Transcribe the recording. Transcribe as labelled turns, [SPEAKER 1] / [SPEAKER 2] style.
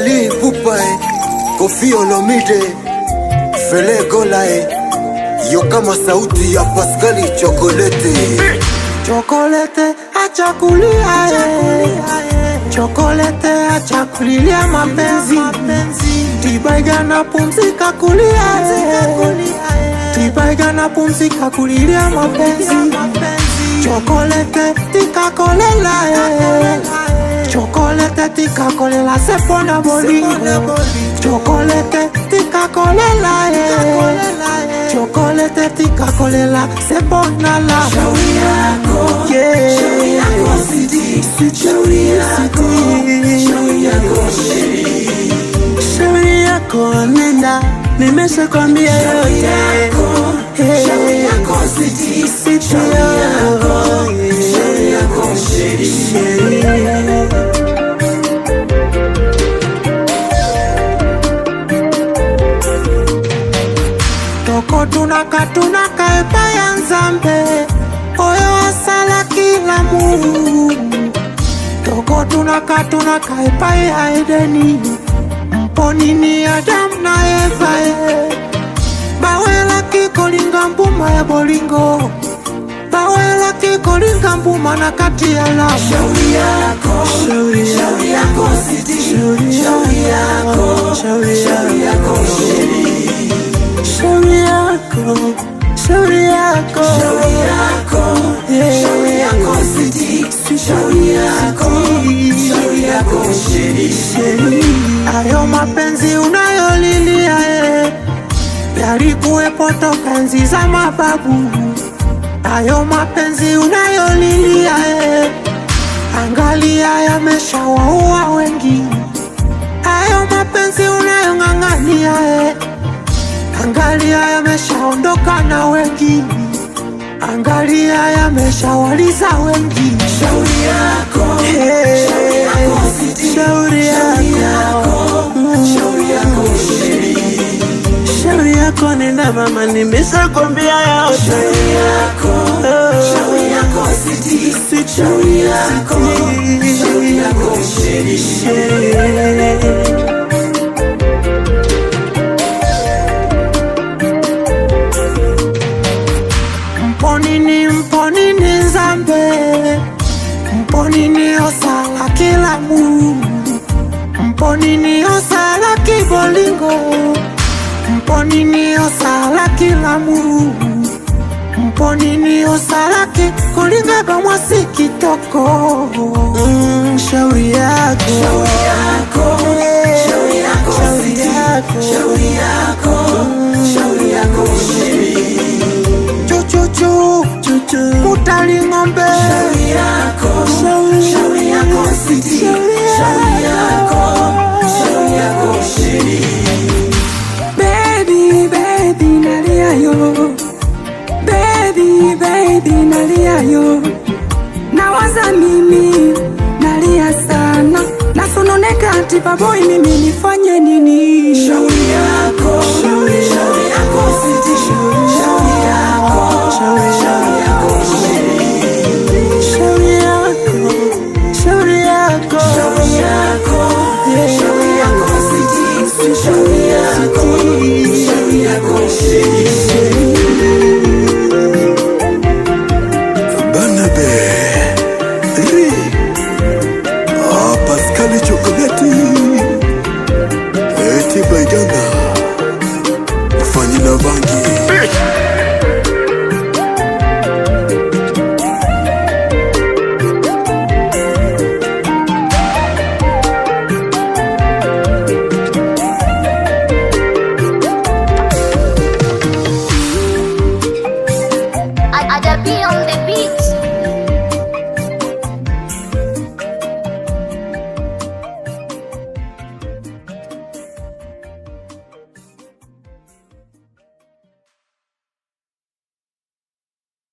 [SPEAKER 1] Fally Ipupa, Koffi Olomide, Fele Gola, yo kama sauti ya Pascal Chokolete.
[SPEAKER 2] Chokolete acha kulia, Chokolete acha kulilia mapenzi. Tibaiga na pumzika kulia, Tibaiga na pumzika kulilia mapenzi. Chokolete tika kolela, Chokolete tika kolela sepona bolingo. Chokolete tika kolela, Chokolete tika kolela sepona la.
[SPEAKER 3] Shauri yako, shauri yako sidi, shauri yako, shauri yako shiri.
[SPEAKER 2] Shauri yako nenda, nimeshakwambia yote.
[SPEAKER 3] Shauri yako sidi, shauri yako, shauri yako shiri.
[SPEAKER 2] Toko tunaka epa ya Nzambe, oyo asala kila mu. Toko tunaka epa ya Edeni, mponini Adam na Eva. Bawela kikolinga mbuma ya bolingo, bawela kikolinga mbuma na kati ya lamu.
[SPEAKER 3] Shauri yako, shauri yako sidi, shauri yako, shauri yako shiri.
[SPEAKER 2] Shauri yako, shauri yako,
[SPEAKER 3] shauri yako, shauri yako sidi, shauri yako, shauri yako shiri.
[SPEAKER 2] Ayo mapenzi unayolilia, yalikuwepo toka enzi za mababu. Ayo mapenzi unayolilia, angalia yameshawaua wengi. Ayo mapenzi unayong'ang'ania, angalia yameshaondoka na wengi. Angalia yameshawaliza wengi.
[SPEAKER 3] Shauri yako, shauri yako sidi,
[SPEAKER 2] shauri yako,
[SPEAKER 3] shauri yako shiri.
[SPEAKER 2] Shauri yako nenda mama, nimeshakwambia yote.
[SPEAKER 3] Shauri yako, shauri yako sidi, shauri yako, shauri yako shiri.
[SPEAKER 2] Mponini Nzambe, mponini osala kila mu. Mponini osala kibolingo, mponini osala kila mu. Mponini osala kikolinga bamwasi kitoko. Shauri yako,
[SPEAKER 3] shauri yako, shauri yako sidi, shauri yako, shauri yako shiri.
[SPEAKER 2] Kutali ng'ombe.
[SPEAKER 3] Shauri yako, shauri yako sidi, shauri yako, shauri yako shiri.
[SPEAKER 2] Baby, baby nalia yo, baby, baby nalia yo. Nawaza mimi, nalia sana, nasononeka ati baboy, mimi nifanye nini?
[SPEAKER 3] Shauri yako,